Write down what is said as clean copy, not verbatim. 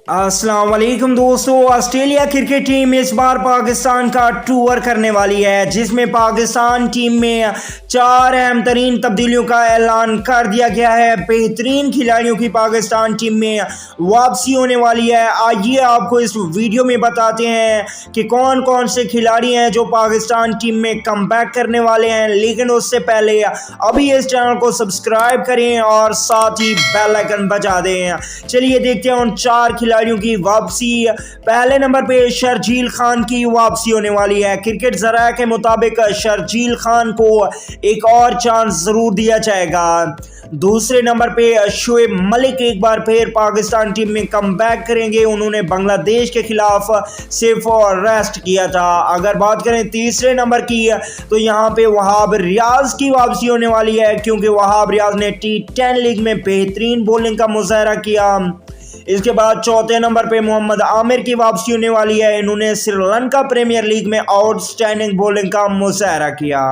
अस्सलाम वालेकुम दोस्तों। ऑस्ट्रेलिया क्रिकेट टीम इस बार पाकिस्तान का टूर करने वाली है, जिसमें पाकिस्तान टीम में 4 अहम तरीन तब्दीलियों का ऐलान कर दिया गया है। बेहतरीन खिलाड़ियों की पाकिस्तान टीम में वापसी होने वाली है। आइए आपको इस वीडियो में बताते हैं कि कौन कौन से खिलाड़ी हैं जो पाकिस्तान टीम में कम बैक करने वाले हैं। लेकिन उससे पहले अभी इस चैनल को सब्सक्राइब करें और साथ ही बेल आइकन बजा दें। चलिए देखते हैं उन 4 खिलाड़ियों की वापसी। पहले नंबर पे शर्जील खान की वापसी होने वाली है। क्रिकेट ज़रा के मुताबिक शर्जील खान को एक और चांस जरूर दिया जाएगा। दूसरे नंबर पे शोएब मलिक एक बार फिर पाकिस्तान टीम में कम बैक करेंगे। उन्होंने बांग्लादेश के खिलाफ सिर्फ और रेस्ट किया था। अगर बात करें तीसरे नंबर की, तो यहाँ पे वहाब रियाज की वापसी होने वाली है, क्योंकि वहाब रियाज ने T10 लीग में बेहतरीन बॉलिंग का मुजाहरा किया। इसके बाद चौथे नंबर पे मोहम्मद आमिर की वापसी होने वाली है। इन्होंने श्रीलंका प्रीमियर लीग में आउटस्टैंडिंग बॉलिंग का मुजाहरा किया।